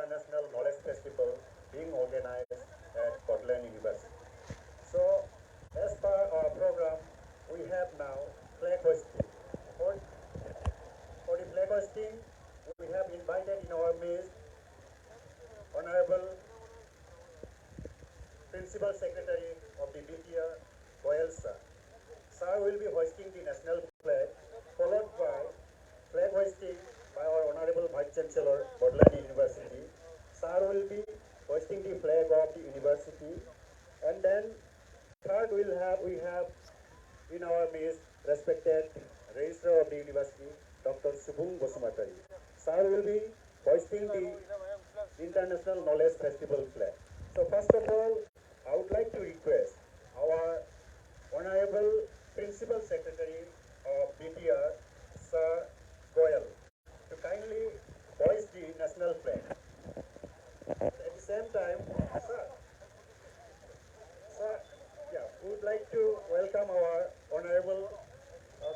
International Knowledge Festival being organized at Scotland University. So, as per our program, we have now flag hosting. For, for the flag hosting, we have invited in our midst Honorable Principal Secretary of the BTR, Goyal Sir. Sir will be hoisting the national flag, followed by flag hoisting by our Honorable Vice Chancellor, Bodleian University. Sir will be hoisting the flag of the university, and then third we have in our midst respected Registrar of the University, Dr. Subung Bosumatari. Sir will be hoisting the International Knowledge Festival flag. So first of all, I would like to request our Honorable Principal Secretary of BTR, Sir Goyal, to kindly hoist the national flag. At the same time, sir, sir, yeah, we would like to welcome our Honorable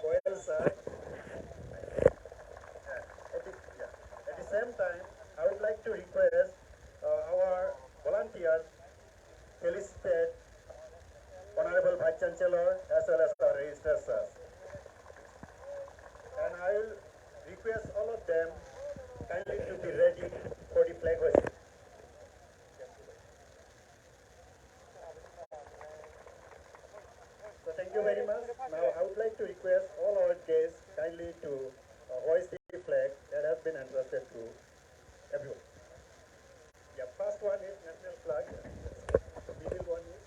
Goyal Sir. At the same time, I would like to request our volunteers felicitate Honorable Vice Chancellor as well as our Registrar Sirs. And I will request all of them kindly to be ready for the flag hoisting. So thank you very much. Now I would like to request all our guests kindly to hoist the flag that has been entrusted to everyone. Yeah, first one is national flag. Middle one is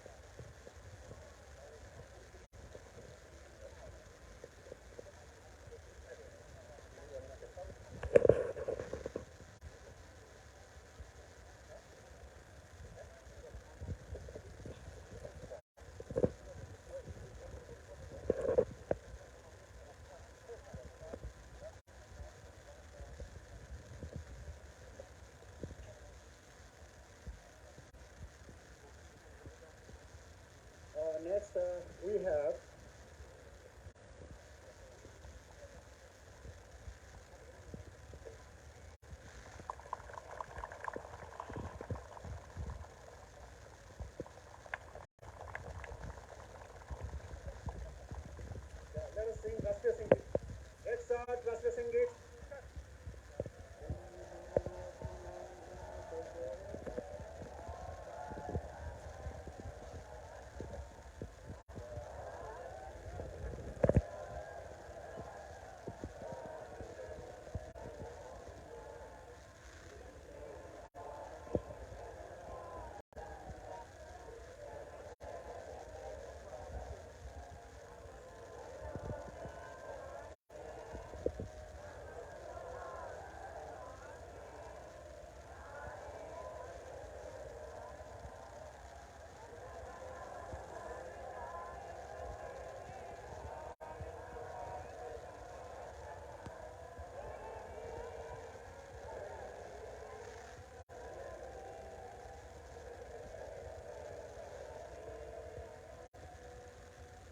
next we have let us sing Rashtriya Sangeet. Let's start Rashtriya Sangeet.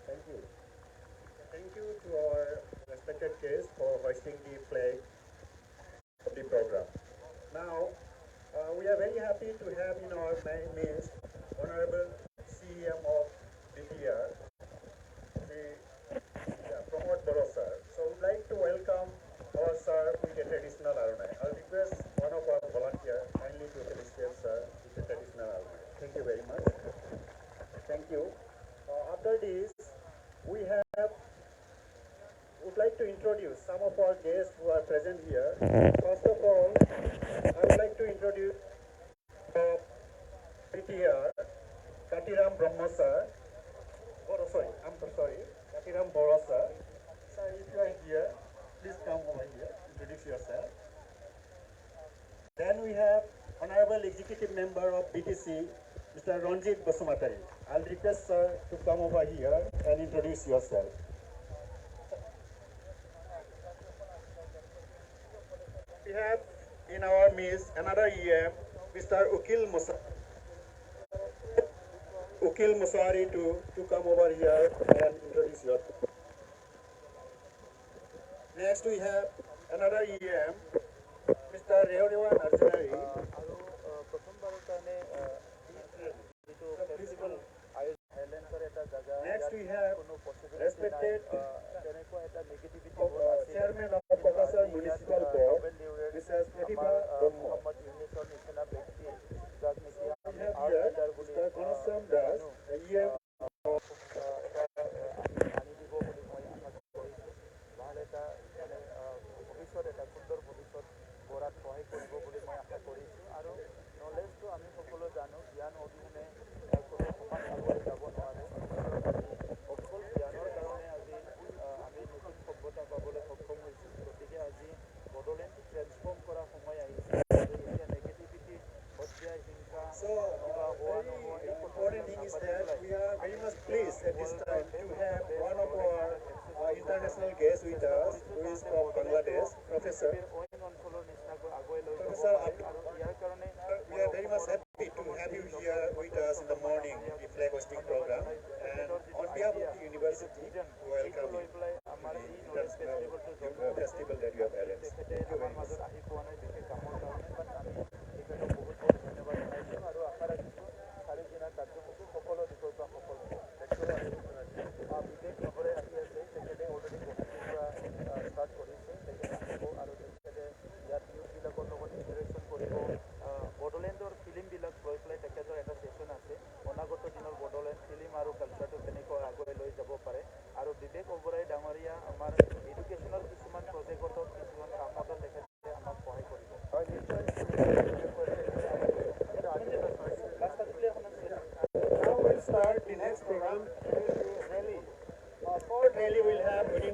Thank you. Thank you to our respected guests for hoisting the flag of the program. Now, we are very happy to have in our midst Honorable CEM of BTR, the Pramod Boro sir. So, we would like to welcome our sir with a traditional arunai. I'll request one of our volunteers kindly to felicitate sir with a traditional arunai. Thank you very much. Thank you. After this, we would like to introduce some of our guests who are present here. First of all, I would like to introduce BTR, Katiram Brahma sir. Katiram Boro sir. Sir, if you are here, please come over here, introduce yourself. Then we have Honorable Executive Member of BTC, Mr. Ranjit Bosumatari. I'll request sir to come over here and introduce yourself. We have in our midst another EM, Mr. Ukil Musari to come over here and introduce yourself. Next we have another EM, Mr. Reodewan Arjunari.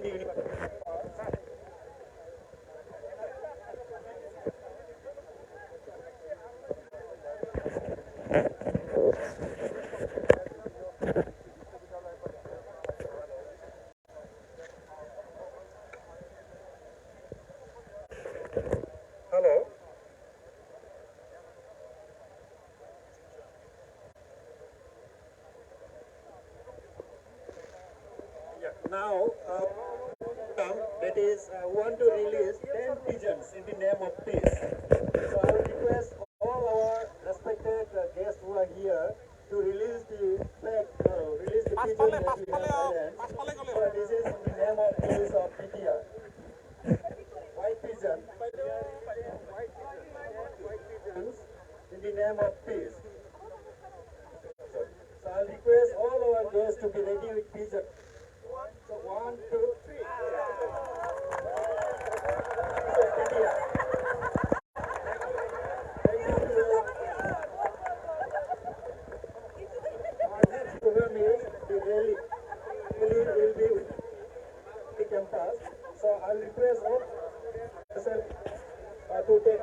the university. Hello. Yeah. Now, that is, want to release 10 pigeons in the name of peace. So I will request all our respected guests who are here to release the flag, release the pigeon that we have silent. So this is in the name of peace of PTR. White pigeon. Pigeons in the name of peace. So I'll request all our guests to be ready with pigeon. So 1, 2, 3. So PTR. Our next program is the rally. Rally will be the campus. So I'll request all person to take.